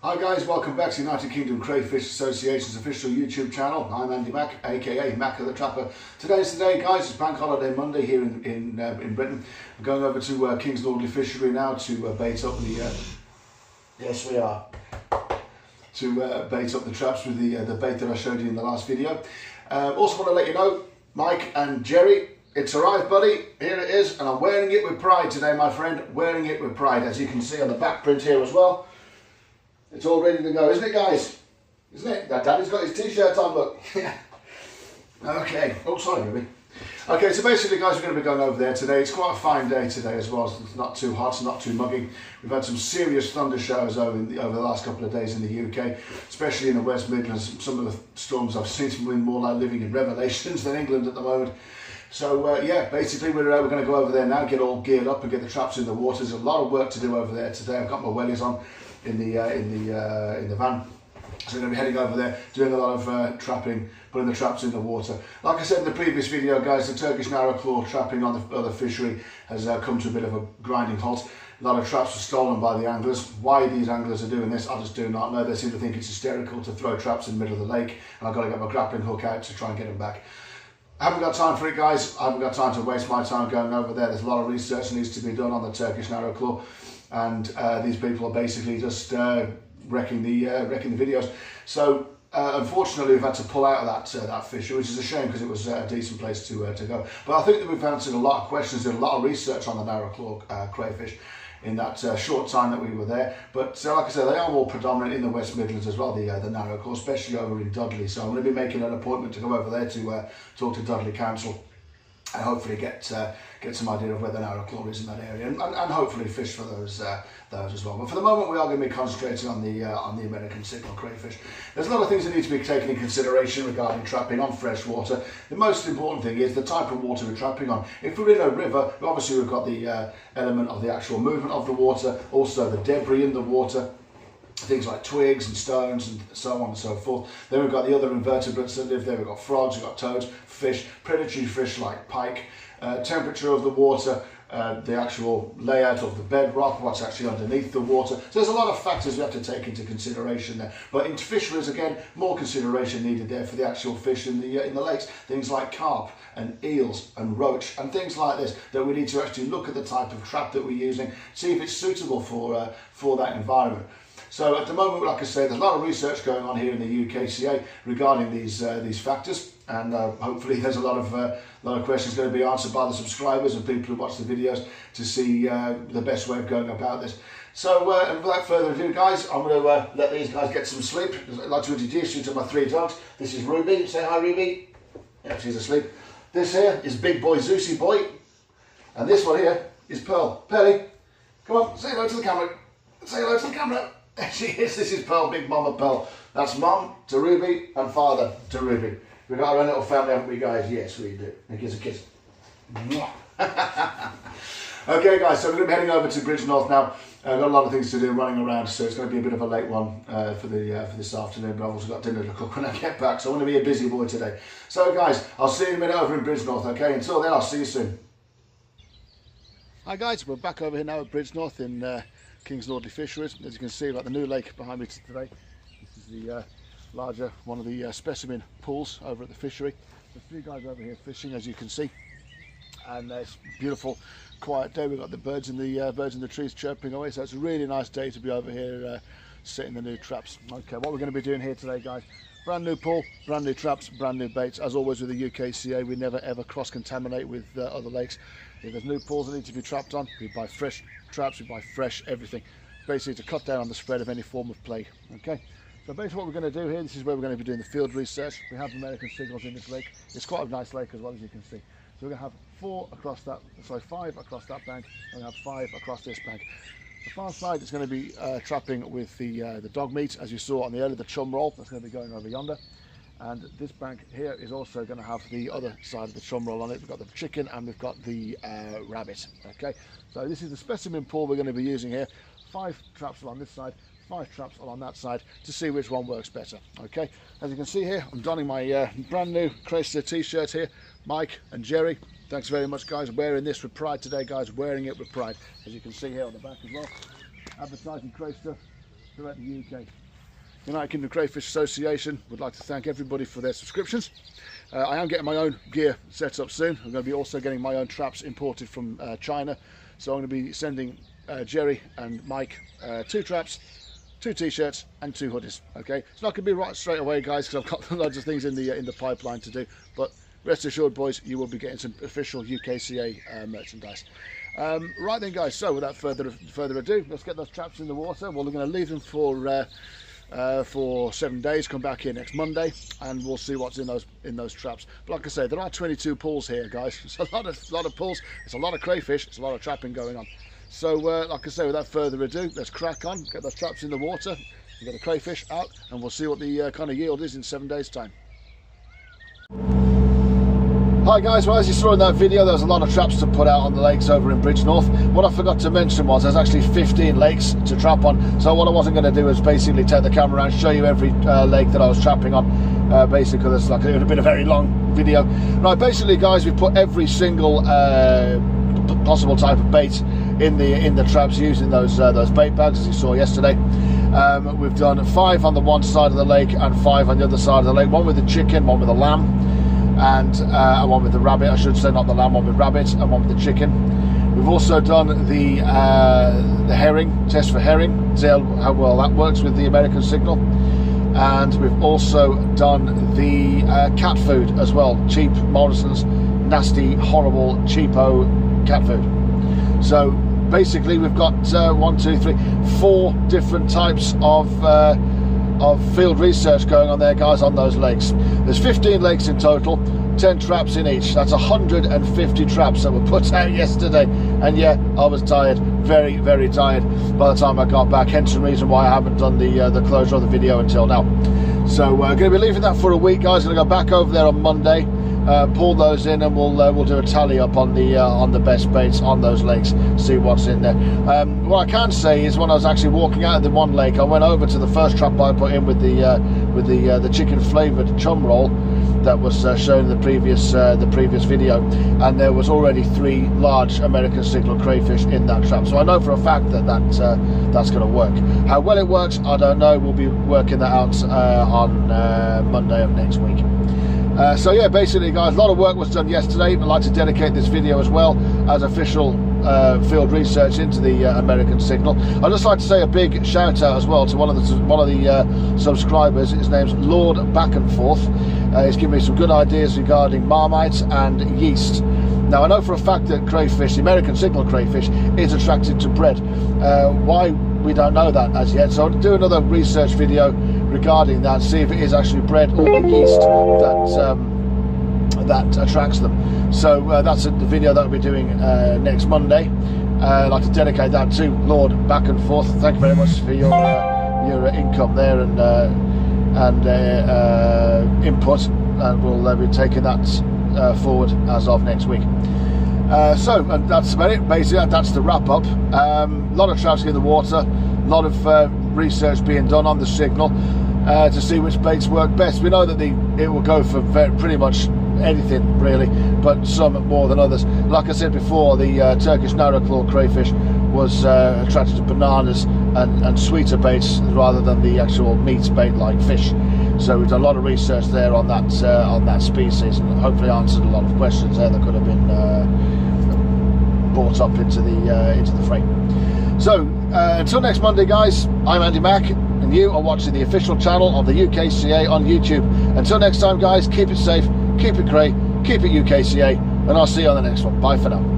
Hi guys, welcome back to United Kingdom Crayfish Association's official YouTube channel. I'm Andy Mack, aka Mack of the Trapper. Today's the day, guys. It's Bank Holiday Monday here in Britain. I'm going over to King's Lordly Fishery now to bait up the... yes, we are. To bait up the traps with the bait that I showed you in the last video. Also want to let you know, Mike and Jerry, it's arrived, buddy. Here it is, and I'm wearing it with pride today, my friend. Wearing it with pride, as you can see on the back print here as well. It's all ready to go, isn't it, guys? Isn't it? Daddy's got his t-shirt on, look. Okay. Oh, sorry, baby. Okay, so basically, guys, we're going to be going over there today. It's quite a fine day today as well. It's not too hot, it's not too muggy. We've had some serious thunder showers over the last couple of days in the UK, especially in the West Midlands. Some of the storms I've seen have been more like living in Revelations than England at the moment. So yeah, basically we're going to go over there now, get all geared up and get the traps in the water. There's a lot of work to do over there today. I've got my wellies on in the van, so we're going to be heading over there, doing a lot of trapping, putting the traps in the water. Like I said in the previous video, guys, the Turkish narrow claw trapping on the other fishery has come to a bit of a grinding halt. A lot of traps were stolen by the anglers. Why these anglers are doing this, I just do not know. They seem to think it's hysterical to throw traps in the middle of the lake, and I've got to get my grappling hook out to try and get them back. I haven't got time for it, guys. I haven't got time to waste my time going over there. There's a lot of research that needs to be done on the Turkish narrow claw, and these people are basically just wrecking the videos. So unfortunately, we've had to pull out of that fishery, which is a shame because it was a decent place to go. But I think that we've answered a lot of questions, did a lot of research on the narrow claw crayfish in that short time that we were there. But like I said, they are more predominant in the West Midlands as well, the narrow claw, especially over in Dudley. So I'm going to be making an appointment to go over there to talk to Dudley Council and hopefully get some idea of where the narrow claw is in that area, and hopefully fish for those as well. But for the moment, we are going to be concentrating on the American signal crayfish. There's a lot of things that need to be taken in consideration regarding trapping on fresh water. The most important thing is the type of water we're trapping on. If we're in a river, obviously we've got the element of the actual movement of the water, also the debris in the water, things like twigs and stones and so on and so forth. Then we've got the other invertebrates that live there. We've got frogs, we've got toads, fish, predatory fish like pike, temperature of the water, the actual layout of the bedrock, what's actually underneath the water. So there's a lot of factors we have to take into consideration there. But in fisheries, again, more consideration needed there for the actual fish in the lakes. Things like carp and eels and roach and things like this, that we need to actually look at the type of trap that we're using, see if it's suitable for that environment. So at the moment, like I say, there's a lot of research going on here in the UKCA regarding these factors, and hopefully there's a lot of questions going to be answered by the subscribers and people who watch the videos to see the best way of going about this. So and without further ado, guys, I'm going to let these guys get some sleep. I'd like to introduce you to my three dogs. This is Ruby. Say hi, Ruby. Yeah, she's asleep. This here is Big Boy Zeusy Boy, and this one here is Pearl. Pearly, come on, say hello to the camera. Say hello to the camera. There she is. This is Pearl, Big Mama Pearl. That's Mum to Ruby and Father to Ruby. We've got our own little family, haven't we, guys? Yes, we do. And gives a kiss. Okay, guys, so we're going to be heading over to Bridgnorth now. I've got a lot of things to do running around, so it's going to be a bit of a late one for this afternoon, but I've also got dinner to cook when I get back, so I want to be a busy boy today. So, guys, I'll see you in a minute over in Bridgnorth, okay? Until then, I'll see you soon. Hi, guys. We're back over here now at Bridgnorth in King's Lordly Fisheries. As you can see, like the new lake behind me today, this is the larger one of the specimen pools over at the fishery. There's three guys over here fishing, as you can see, and it's beautiful, quiet day. We've got the birds in the trees chirping away, so it's a really nice day to be over here setting the new traps. Okay, what we're going to be doing here today, guys: brand new pool, brand new traps, brand new baits. As always with the UKCA, we never ever cross-contaminate with other lakes. If there's new pools that need to be trapped on, we buy fresh traps, we buy fresh everything, basically to cut down on the spread of any form of plague. Okay, so basically what we're going to do here, this is where we're going to be doing the field research. We have American signals in this lake. It's quite a nice lake as well, as you can see. So we're going to have 5 across that bank, and we have 5 across this bank. The far side is going to be trapping with the dog meat, as you saw on the earlier, the chum roll. That's going to be going over yonder. And this bank here is also going to have the other side of the chum roll on it. We've got the chicken and we've got the rabbit. Okay, so this is the specimen pool we're going to be using here. 5 traps along this side, 5 traps along that side, to see which one works better. Okay, as you can see here, I'm donning my brand new Crayfish t-shirt here. Mike and Jerry, thanks very much, guys. Wearing this with pride today, guys. Wearing it with pride, as you can see here on the back as well. Advertising Crayfish throughout the UK. United Kingdom Crayfish Association would like to thank everybody for their subscriptions. I am getting my own gear set up soon. I'm going to be also getting my own traps imported from China. So I'm going to be sending Jerry and Mike 2 traps, 2 t-shirts and 2 hoodies. Okay, it's not going to be right straight away, guys, because I've got loads of things in the pipeline to do. But rest assured, boys, you will be getting some official UKCA merchandise. Right then, guys, so without further ado, let's get those traps in the water. Well, we're going to leave them for 7 days, come back here next Monday, and we'll see what's in those traps. But like I say, there are 22 pulls here, guys. It's a lot of pulls, it's a lot of crayfish, it's a lot of trapping going on. So like I say, without further ado, let's crack on, get those traps in the water, get the crayfish out, and we'll see what the kind of yield is in 7 days time. Hi guys, well, as you saw in that video, there was a lot of traps to put out on the lakes over in Bridgnorth. What I forgot to mention was there's actually 15 lakes to trap on. So what I wasn't going to do is basically take the camera around and show you every lake that I was trapping on. Basically, it would have been a very long video. Right, basically, guys, we've put every single possible type of bait in the traps using those bait bags, as you saw yesterday. We've done 5 on the one side of the lake and 5 on the other side of the lake. One with the chicken, one with the lamb, and one with the rabbit, I should say, not the lamb, one with rabbit and one with the chicken. We've also done the herring, test for herring, see how well that works with the American signal. And we've also done the cat food as well, cheap Morrison's nasty, horrible, cheapo cat food. So basically we've got 4 different types of field research going on there, guys, on those lakes. There's 15 lakes in total, 10 traps in each. That's 150 traps that were put out yesterday, and yeah, I was tired, very, very tired by the time I got back, hence the reason why I haven't done the closure of the video until now. So we're going to be leaving that for a week, guys. Going to go back over there on Monday, pull those in, and we'll do a tally up on the best baits on those lakes, see what's in there. What I can say is, when I was actually walking out of the one lake, I went over to the first trap I put in with the chicken flavoured chum roll that was shown in the previous video, and there was already 3 large American signal crayfish in that trap. So I know for a fact that that's going to work. How well it works, I don't know. We'll be working that out on Monday of next week. So yeah, basically, guys, a lot of work was done yesterday. I'd like to dedicate this video as well as official field research into the American signal. I'd just like to say a big shout out as well to one of the subscribers. His name's Lord Backandforth. He's given me some good ideas regarding marmite and yeast. Now, I know for a fact that crayfish, the American signal crayfish, is attracted to bread. Why, we don't know that as yet, so I'll do another research video regarding that, see if it is actually bread or the yeast that attracts them. So that's the video that we'll be doing next Monday. I'd like to dedicate that to Lord Backandforth. Thank you very much for your income there and input, and we'll be taking that forward as of next week. So that's about it. Basically, that's the wrap up. A lot of traps in the water, a lot of research being done on the signal to see which baits work best. We know that it will go for pretty much anything really, but some more than others. Like I said before, the Turkish narrow-claw crayfish was attracted to bananas and sweeter baits rather than the actual meat bait like fish. So we've done a lot of research there on that species, and hopefully answered a lot of questions there that could have been brought up into the fray. So until next Monday, guys, I'm Andy Mack, and you are watching the official channel of the UKCA on YouTube. Until next time, guys, keep it safe, keep it cray, keep it UKCA, and I'll see you on the next one. Bye for now.